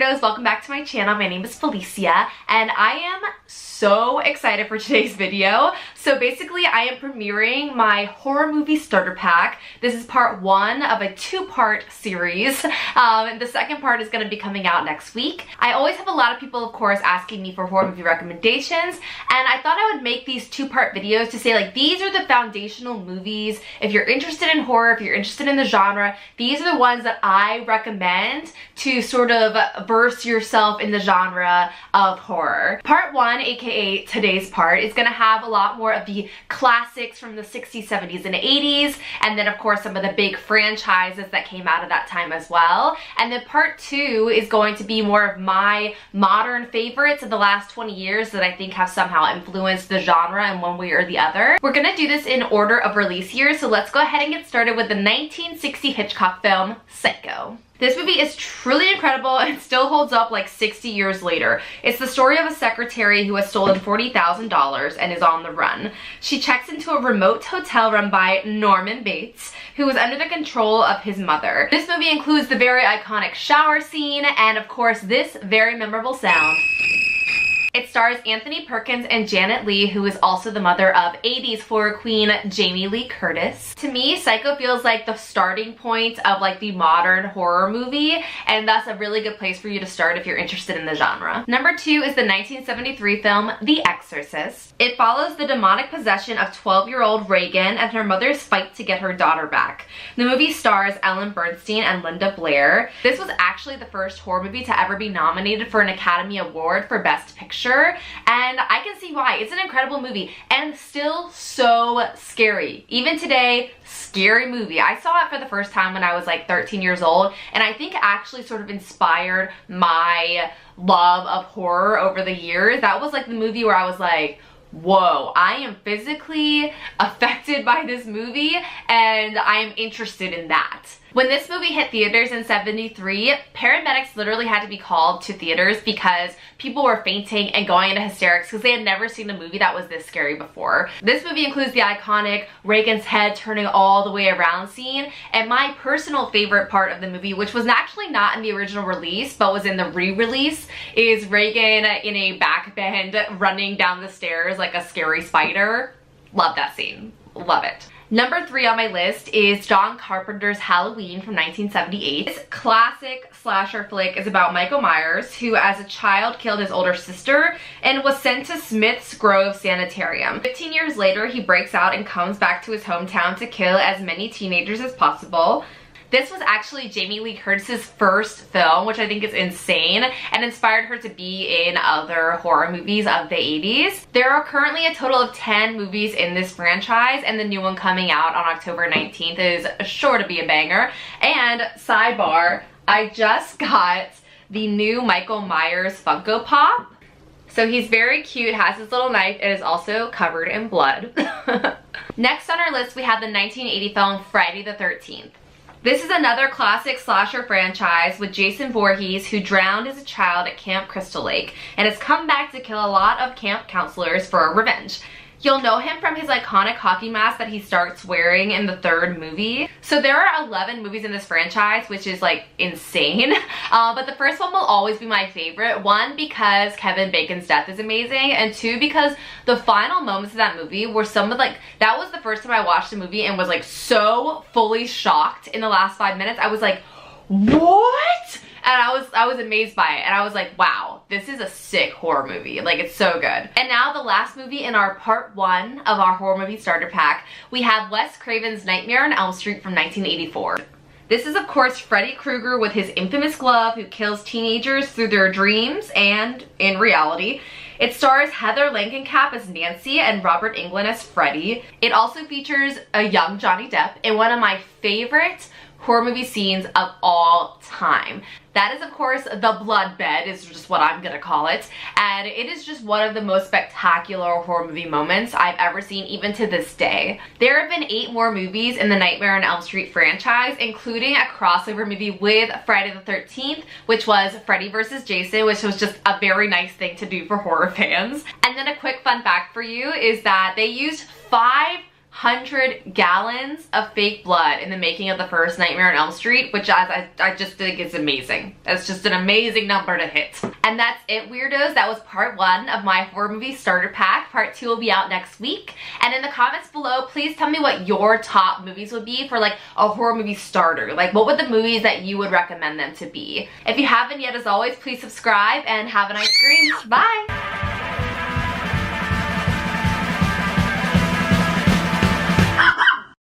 Weirdos, welcome back to my channel. My name is Felicia and I am so excited for today's video. So basically I am premiering my horror movie starter pack. This is part one of a two-part series. The second part is going to be coming out next week. I always have a lot of people, of course, asking me for horror movie recommendations, and I thought I would make these two-part videos to say, like, these are the foundational movies. If you're interested in horror, if you're interested in the genre, these are the ones that I recommend to sort of verse yourself in the genre of horror. Part one, aka today's part, is gonna have a lot more of the classics from the 60s, 70s, and 80s, and then of course some of the big franchises that came out of that time as well. And then part two is going to be more of my modern favorites of the last 20 years that I think have somehow influenced the genre in one way or the other. We're gonna do this in order of release year, so let's go ahead and get started with the 1960 Hitchcock film, Psycho. This movie is truly incredible and still holds up like 60 years later. It's the story of a secretary who has stolen $40,000 and is on the run. She checks into a remote hotel run by Norman Bates, who is under the control of his mother. This movie includes the very iconic shower scene and, of course, this very memorable sound. It stars Anthony Perkins and Janet Leigh, who is also the mother of 80s horror queen Jamie Lee Curtis. To me, Psycho feels like the starting point of like the modern horror movie, and that's a really good place for you to start if you're interested in the genre. Number two is the 1973 film The Exorcist. It follows the demonic possession of 12-year-old Reagan and her mother's fight to get her daughter back. The movie stars Ellen Bernstein and Linda Blair. This was actually the first horror movie to ever be nominated for an Academy Award for Best Picture, and I can see why. It's an incredible movie and still so scary. Even today, scary movie. I saw it for the first time when I was like 13 years old, and I think it actually sort of inspired my love of horror over the years. That was like the movie where I was like, whoa, I am physically affected by this movie and I am interested in that. When this movie hit theaters in '73, paramedics literally had to be called to theaters because people were fainting and going into hysterics because they had never seen a movie that was this scary before. This movie includes the iconic Reagan's head turning all the way around scene, and my personal favorite part of the movie, which was actually not in the original release but was in the re-release, is Reagan in a back bend running down the stairs like a scary spider. Love that scene. Love it. Number three on my list is John Carpenter's Halloween from 1978. This classic slasher flick is about Michael Myers, who as a child killed his older sister and was sent to Smith's Grove Sanitarium. 15 years later, he breaks out and comes back to his hometown to kill as many teenagers as possible. This was actually Jamie Lee Curtis's first film, which I think is insane, and inspired her to be in other horror movies of the 80s. There are currently a total of 10 movies in this franchise, and the new one coming out on October 19th is sure to be a banger. And sidebar, I just got the new Michael Myers Funko Pop. So he's very cute, has his little knife, and is also covered in blood. Next on our list, we have the 1980 film Friday the 13th. This is another classic slasher franchise with Jason Voorhees, who drowned as a child at Camp Crystal Lake and has come back to kill a lot of camp counselors for revenge. You'll know him from his iconic hockey mask that he starts wearing in the third movie. So there are 11 movies in this franchise, which is like insane. But the first one will always be my favorite. One, because Kevin Bacon's death is amazing, and two, because the final moments of that movie were some of like, that was the first time I watched the movie and was like so fully shocked in the last 5 minutes. I was like, what? And I was amazed by it, and I was like, wow, this is a sick horror movie. Like, it's so good. And now the last movie in our part one of our horror movie starter pack, we have Wes Craven's Nightmare on Elm Street from 1984. This is, of course, Freddy Krueger with his infamous glove who kills teenagers through their dreams and in reality. It stars Heather Langenkamp as Nancy and Robert Englund as Freddy. It also features a young Johnny Depp in one of my favorite horror movie scenes of all time. That is, of course, the blood bed is just what I'm gonna call it, and it is just one of the most spectacular horror movie moments I've ever seen, even to this day. There have been 8 more movies in the Nightmare on Elm Street franchise, including a crossover movie with Friday the 13th, which was Freddy vs. Jason, which was just a very nice thing to do for horror fans. And then a quick fun fact for you is that they used 5 100 gallons of fake blood in the making of the first Nightmare on Elm Street, which I just think is amazing. That's just an amazing number to hit. And that's it, weirdos. That was part 1 of my horror movie starter pack. Part 2 will be out next week. And in the comments below, please tell me what your top movies would be for like a horror movie starter. Like, what would the movies that you would recommend them to be? If you haven't yet, as always, please subscribe and have a nice scream. Bye!